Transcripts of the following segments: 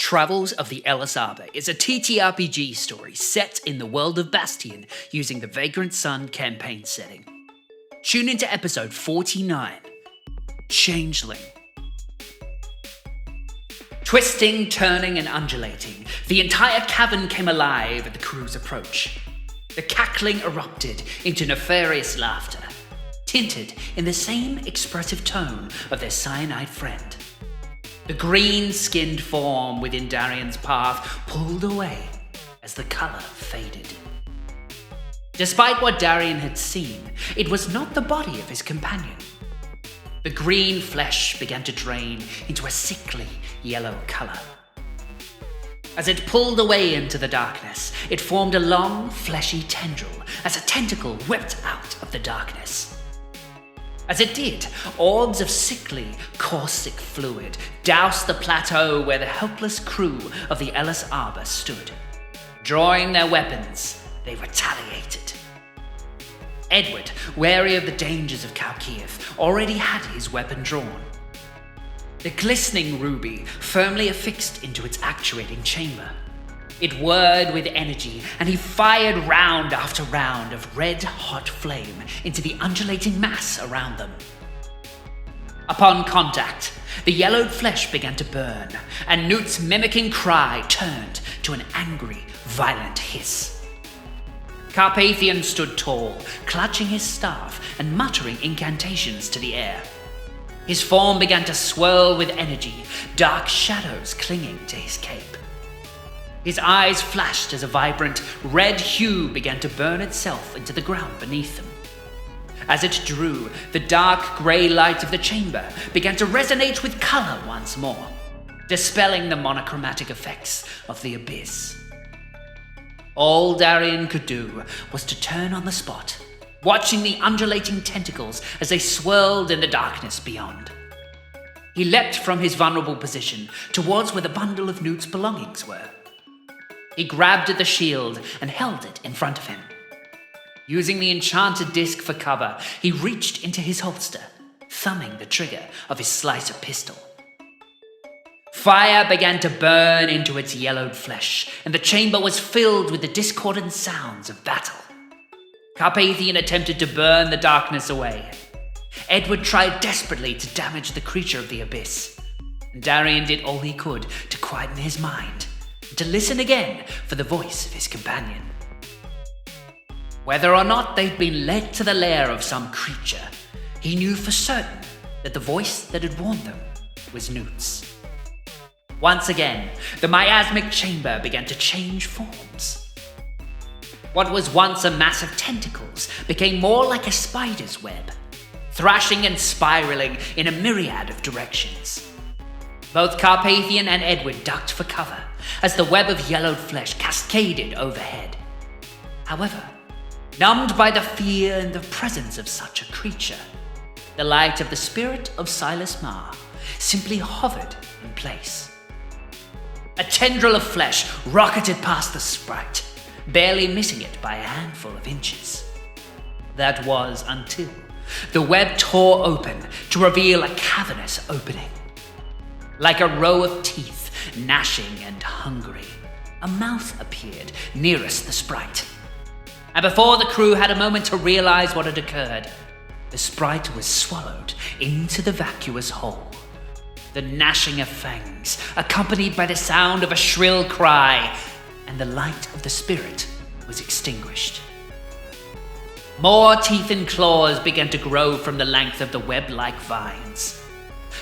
Travels of the Ellis Arbor is a TTRPG story set in the world of Bastion using the Vagrant Sun campaign setting. Tune into episode 49, Changeling. Twisting, turning, and undulating, the entire cavern came alive at the crew's approach. The cackling erupted into nefarious laughter, tinted in the same expressive tone of their cyanide friend. The green-skinned form within Darian's path pulled away as the colour faded. Despite what Darian had seen, it was not the body of his companion. The green flesh began to drain into a sickly yellow colour. As it pulled away into the darkness, it formed a long, fleshy tendril as a tentacle whipped out of the darkness. As it did, orbs of sickly, caustic fluid doused the plateau where the helpless crew of the Ellis Arbor stood. Drawing their weapons, they retaliated. Edward, wary of the dangers of Carpathian, already had his weapon drawn. The glistening ruby firmly affixed into its actuating chamber. It whirred with energy, and he fired round after round of red-hot flame into the undulating mass around them. Upon contact, the yellowed flesh began to burn, and Nout's mimicking cry turned to an angry, violent hiss. Carpathian stood tall, clutching his staff and muttering incantations to the air. His form began to swirl with energy, dark shadows clinging to his cape. His eyes flashed as a vibrant red hue began to burn itself into the ground beneath them. As it drew, the dark grey light of the chamber began to resonate with colour once more, dispelling the monochromatic effects of the abyss. All Darian could do was to turn on the spot, watching the undulating tentacles as they swirled in the darkness beyond. He leapt from his vulnerable position towards where the bundle of Nout's belongings were. He grabbed at the shield and held it in front of him. Using the enchanted disc for cover, he reached into his holster, thumbing the trigger of his slicer pistol. Fire began to burn into its yellowed flesh, and the chamber was filled with the discordant sounds of battle. Carpathian attempted to burn the darkness away. Edward tried desperately to damage the creature of the abyss, and Darian did all he could to quieten his mind, to listen again for the voice of his companion. Whether or not they'd been led to the lair of some creature, he knew for certain that the voice that had warned them was Nout's. Once again, the miasmic chamber began to change forms. What was once a mass of tentacles became more like a spider's web, thrashing and spiraling in a myriad of directions. Both Carpathian and Edward ducked for cover as the web of yellowed flesh cascaded overhead. However, numbed by the fear and the presence of such a creature, the light of the spirit of Silas Marr simply hovered in place. A tendril of flesh rocketed past the sprite, barely missing it by a handful of inches. That was until the web tore open to reveal a cavernous opening. Like a row of teeth, gnashing and hungry, a mouth appeared nearest the sprite. And before the crew had a moment to realize what had occurred, the sprite was swallowed into the vacuous hole. The gnashing of fangs, accompanied by the sound of a shrill cry, and the light of the spirit was extinguished. More teeth and claws began to grow from the length of the web-like vines,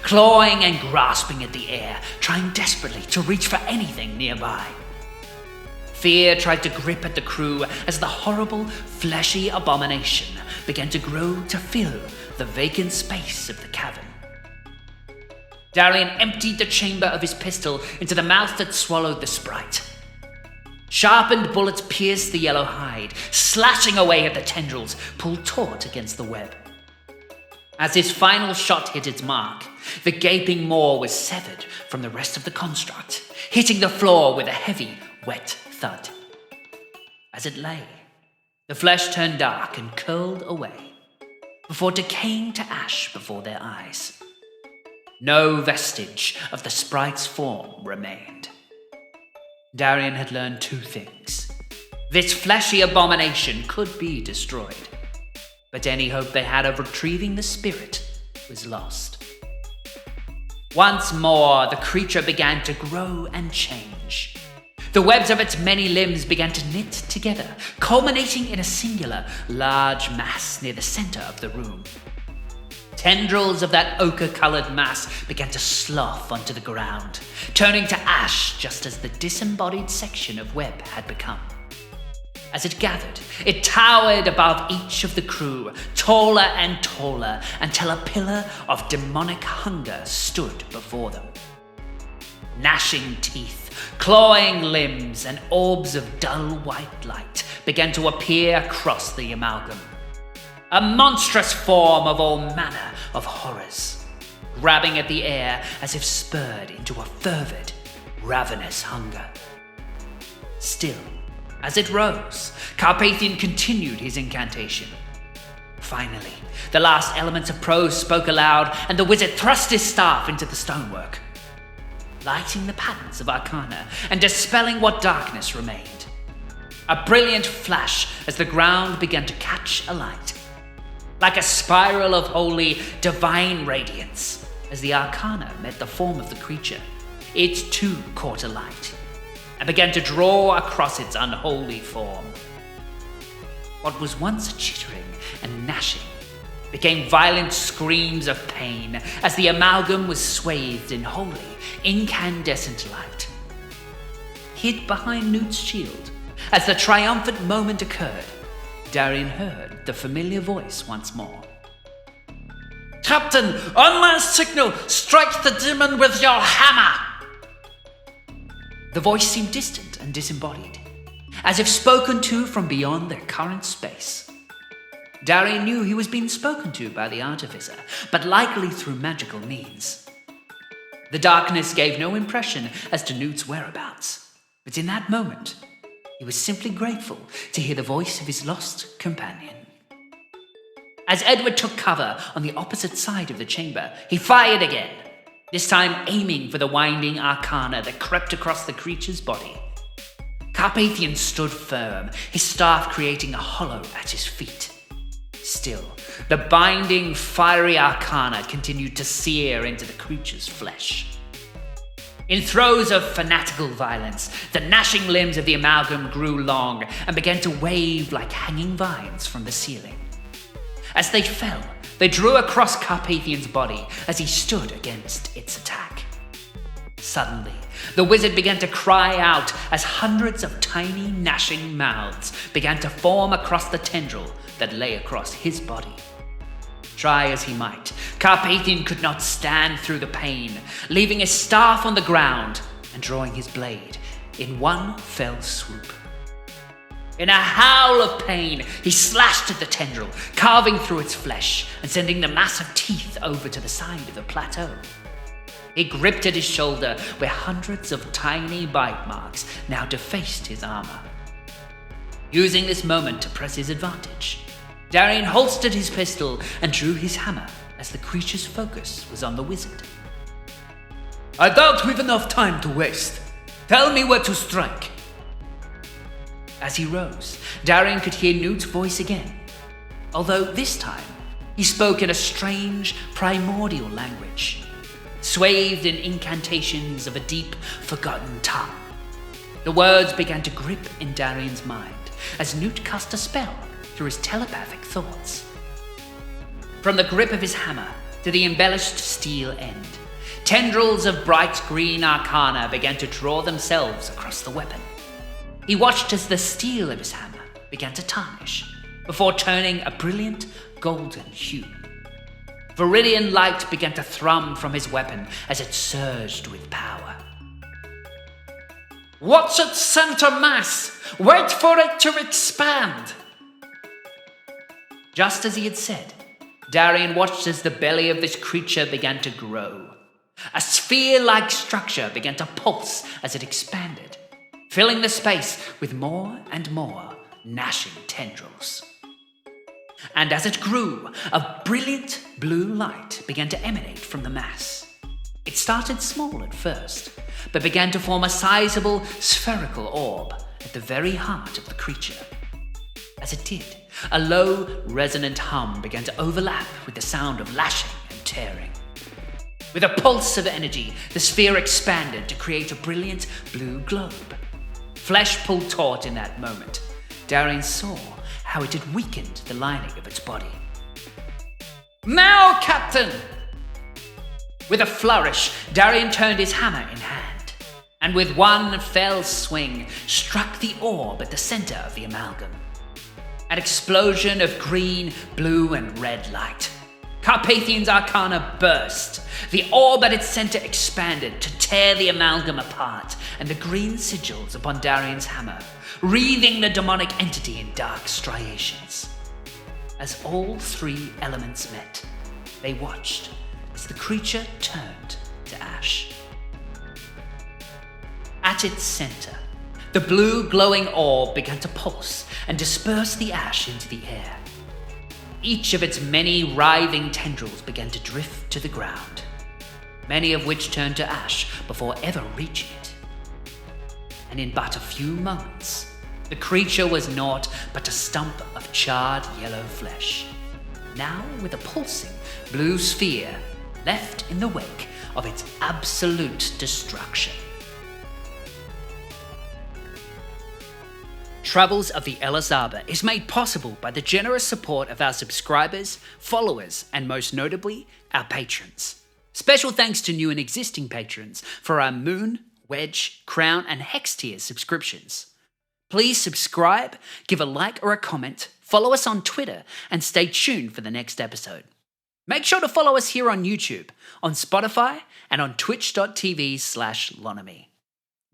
clawing and grasping at the air, trying desperately to reach for anything nearby. Fear tried to grip at the crew as the horrible, fleshy abomination began to grow to fill the vacant space of the cavern. Darian emptied the chamber of his pistol into the mouth that swallowed the sprite. Sharpened bullets pierced the yellow hide, slashing away at the tendrils pulled taut against the web. As his final shot hit its mark, the gaping maw was severed from the rest of the construct, hitting the floor with a heavy, wet thud. As it lay, the flesh turned dark and curled away, before decaying to ash before their eyes. No vestige of the sprite's form remained. Darian had learned two things. This fleshy abomination could be destroyed, but any hope they had of retrieving the spirit was lost. Once more, the creature began to grow and change. The webs of its many limbs began to knit together, culminating in a singular, large mass near the center of the room. Tendrils of that ochre-colored mass began to slough onto the ground, turning to ash just as the disembodied section of web had become. As it gathered, it towered above each of the crew, taller and taller, until a pillar of demonic hunger stood before them. Gnashing teeth, clawing limbs, and orbs of dull white light began to appear across the amalgam. A monstrous form of all manner of horrors, grabbing at the air as if spurred into a fervid, ravenous hunger. Still, as it rose, Carpathian continued his incantation. Finally, the last elements of prose spoke aloud, and the wizard thrust his staff into the stonework, lighting the patterns of arcana and dispelling what darkness remained. A brilliant flash as the ground began to catch alight, like a spiral of holy, divine radiance, as the arcana met the form of the creature. It too caught alight, and began to draw across its unholy form. What was once chittering and gnashing became violent screams of pain as the amalgam was swathed in holy, incandescent light. Hid behind Nout's shield, as the triumphant moment occurred, Darian heard the familiar voice once more. "Captain, on my signal, strike the demon with your hammer!" The voice seemed distant and disembodied, as if spoken to from beyond their current space. Darian knew he was being spoken to by the artificer, but likely through magical means. The darkness gave no impression as to Nout's whereabouts, but in that moment, he was simply grateful to hear the voice of his lost companion. As Edward took cover on the opposite side of the chamber, he fired again, this time aiming for the winding arcana that crept across the creature's body. Carpathian stood firm, his staff creating a hollow at his feet. Still, the binding, fiery arcana continued to sear into the creature's flesh. In throes of fanatical violence, the gnashing limbs of the amalgam grew long and began to wave like hanging vines from the ceiling. As they fell, they drew across Carpathian's body as he stood against its attack. Suddenly, the wizard began to cry out as hundreds of tiny gnashing mouths began to form across the tendril that lay across his body. Try as he might, Carpathian could not stand through the pain, leaving his staff on the ground and drawing his blade in one fell swoop. In a howl of pain, he slashed at the tendril, carving through its flesh and sending the mass of teeth over to the side of the plateau. He gripped at his shoulder where hundreds of tiny bite marks now defaced his armor. Using this moment to press his advantage, Darian holstered his pistol and drew his hammer as the creature's focus was on the wizard. "I doubt we've enough time to waste. Tell me where to strike." As he rose, Darian could hear Nout's voice again, although this time he spoke in a strange, primordial language, swathed in incantations of a deep, forgotten tongue. The words began to grip in Darian's mind as Nout cast a spell through his telepathic thoughts. From the grip of his hammer to the embellished steel end, tendrils of bright green arcana began to draw themselves across the weapon. He watched as the steel of his hammer began to tarnish, before turning a brilliant golden hue. Viridian light began to thrum from his weapon as it surged with power. "Watch its center mass! Wait for it to expand!" Just as he had said, Darian watched as the belly of this creature began to grow. A sphere-like structure began to pulse as it expanded, filling the space with more and more gnashing tendrils. And as it grew, a brilliant blue light began to emanate from the mass. It started small at first, but began to form a sizable spherical orb at the very heart of the creature. As it did, a low, resonant hum began to overlap with the sound of lashing and tearing. With a pulse of energy, the sphere expanded to create a brilliant blue globe. Flesh pulled taut in that moment. Darian saw how it had weakened the lining of its body. "Now, Captain!" With a flourish, Darian turned his hammer in hand, and with one fell swing, struck the orb at the center of the amalgam. An explosion of green, blue, and red light. Carpathian's arcana burst. The orb at its center expanded to tear the amalgam apart, and the green sigils upon Darian's hammer, wreathing the demonic entity in dark striations. As all three elements met, they watched as the creature turned to ash. At its center, the blue glowing orb began to pulse and disperse the ash into the air. Each of its many writhing tendrils began to drift to the ground, many of which turned to ash before ever reaching it. And in but a few moments, the creature was naught but a stump of charred yellow flesh, now with a pulsing blue sphere left in the wake of its absolute destruction. Travels of the Ellis Arbor is made possible by the generous support of our subscribers, followers, and most notably, our patrons. Special thanks to new and existing patrons for our Moon, Wedge, Crown, and Hex tier subscriptions. Please subscribe, give a like or a comment, follow us on Twitter, and stay tuned for the next episode. Make sure to follow us here on YouTube, on Spotify, and on twitch.tv/lonomy.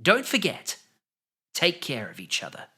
Don't forget, take care of each other.